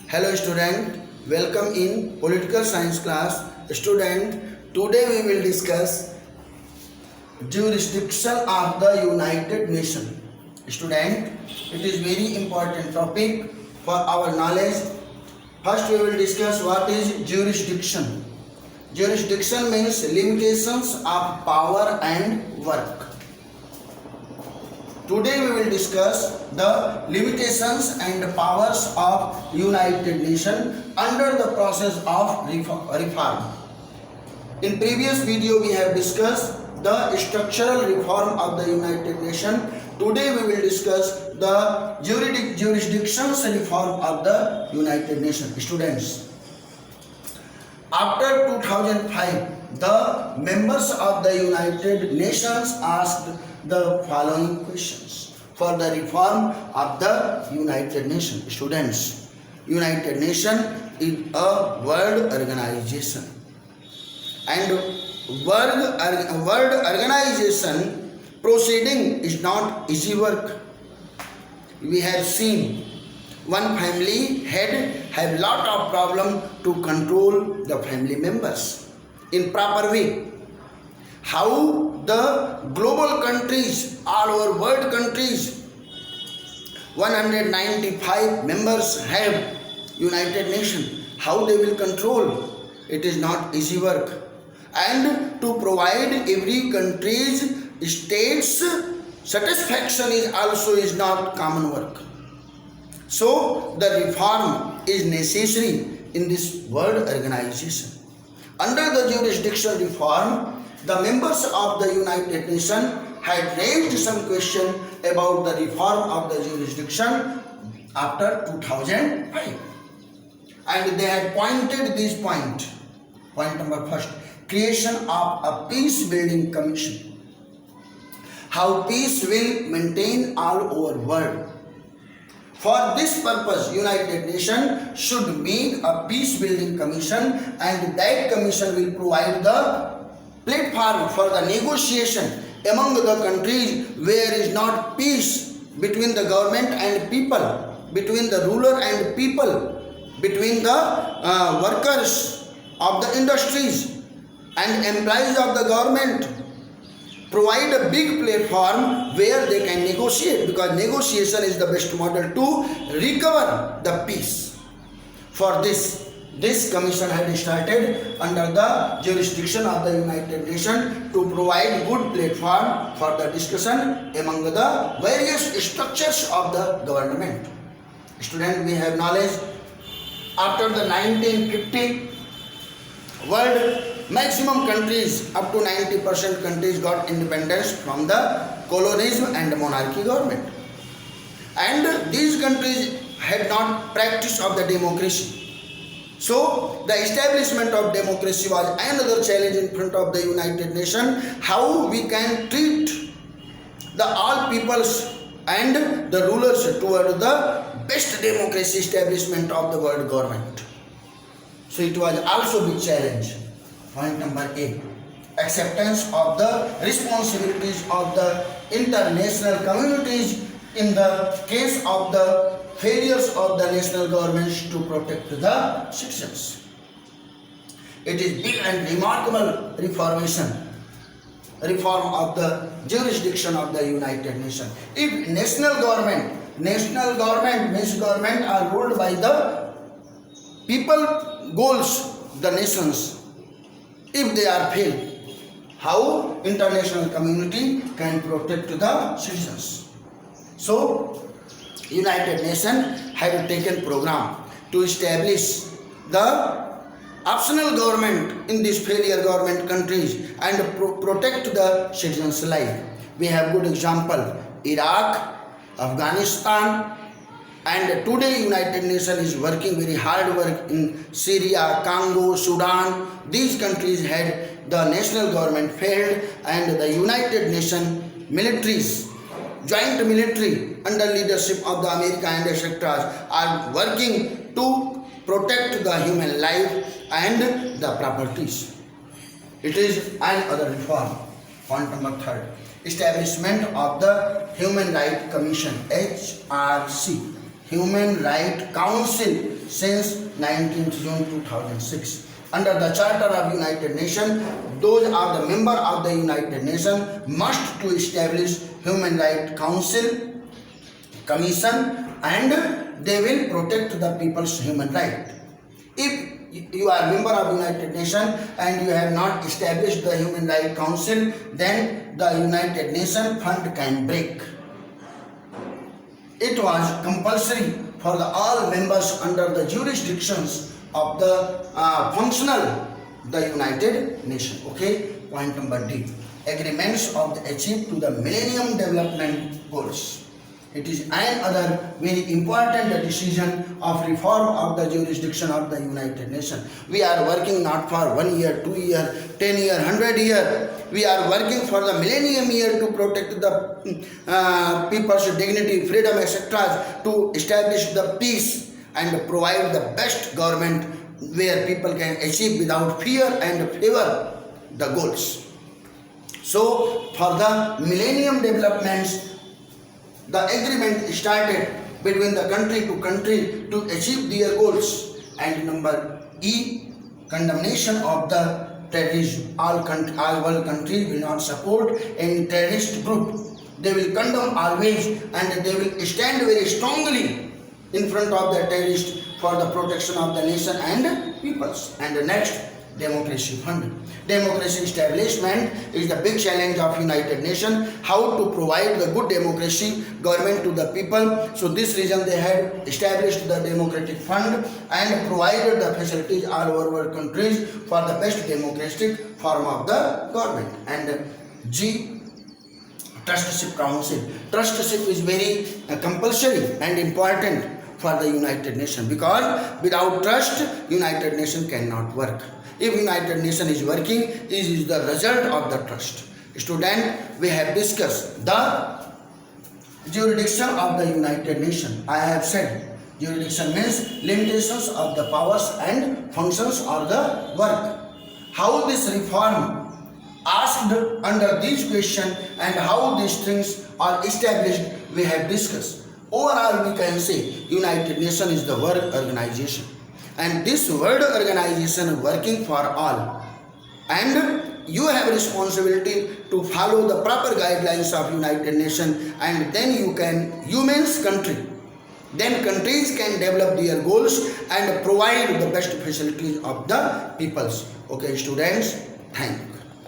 Hello student, welcome in political science class. Student, today we will discuss jurisdiction of the United Nations. Student, it is very important topic for our knowledge. First we will discuss what is jurisdiction. Jurisdiction means limitations of power and work. Today we will discuss the limitations and powers of United Nations under the process of reform. In previous video we have discussed the structural reform of the United Nations. Today we will discuss the jurisdictions reform of the United Nations. Students, after 2005, the members of the United Nations asked the following questions for the reform of the United Nations. Students, United Nations is a world organization, and world organization proceeding is not easy work. We have seen one family head have lot of problem to control the family members in proper way. How the global countries, all over world countries, 195 members have United Nations, how they will control? It is not easy work. And to provide every country's states satisfaction is not common work. So the reform is necessary in this world organization. Under the jurisdiction reform, the members of the United Nations had raised some question about the reform of the jurisdiction after 2005. And they had pointed this point. Point number first, creation of a peace building commission. How peace will maintain all over world. For this purpose, United Nations should make a peace building commission, and that commission will provide the platform for the negotiation among the countries where is not peace between the government and people, between the ruler and people, between the workers of the industries and employees of the government. Provide a big platform where they can negotiate, because negotiation is the best model to recover the peace. For this commission had started under the jurisdiction of the United Nations to provide good platform for the discussion among the various structures of the government. Student, we have knowledge, after the 1950 world, maximum countries, up to 90% countries got independence from the colonialism and monarchy government. And these countries had not practice of the democracy. So the establishment of democracy was another challenge in front of the United Nations. How we can treat the all peoples and the rulers toward the best democracy establishment of the world government. So it was also a big challenge. Point number 8, acceptance of the responsibilities of the international communities in the case of the failures of the national governments to protect the citizens. It is big and remarkable reform of the jurisdiction of the United Nations. If national government are ruled by the people goals, the nations, if they are failed, how international community can protect the citizens? So United Nations had taken program to establish the optional government in these failure government countries and protect the citizens' life. We have good example, Iraq, Afghanistan, and today United Nations is working very hard work in Syria, Congo, Sudan. These countries had the national government failed, and the United Nations militaries, joint military under leadership of the America and etc. are working to protect the human life and the properties. It is another reform. Point number 3, establishment of the Human Rights Commission, HRC. Human Rights Council since 19th June 2006. Under the Charter of United Nations, those are the member of the United Nations must to establish Human Rights Council, Commission, and they will protect the people's human right. If you are a member of United Nations and you have not established the Human Rights Council, then the United Nations fund can break. It was compulsory for all members under the jurisdictions of the the United Nations. Okay, point number D. Agreements of the achieved to the Millennium Development Goals. It is another very important decision of reform of the jurisdiction of the United Nations. We are working not for 1 year, 2 year, 10 year, 100 year. We are working for the millennium year to protect the people's dignity, freedom, etc. to establish the peace and provide the best government where people can achieve without fear and favor the goals. So for the millennium developments, the agreement started between the country to country to achieve their goals. And number E, condemnation of the terrorism. All world countries will not support any terrorist group. They will condemn always and they will stand very strongly in front of the terrorists for the protection of the nation and peoples. And the next, democracy fund. Democracy establishment is the big challenge of United Nations. How to provide the good democracy government to the people. So this reason they had established the democratic fund and provided the facilities all over world countries for the best democratic form of the government. And G, trustship council. Trustship is very compulsory and important for the United Nations, because without trust United Nations cannot work. If United Nations is working, it is the result of the trust. Student, we have discussed the jurisdiction of the United Nations. I have said jurisdiction means limitations of the powers and functions of the work. How this reform asked under these questions and how these things are established, we have discussed. Overall, we can say United Nations is the world organization. And this world organization working for all, and you have responsibility to follow the proper guidelines of United Nations, and then humans country, then countries can develop their goals and provide the best facilities of the peoples. Okay students, thank you.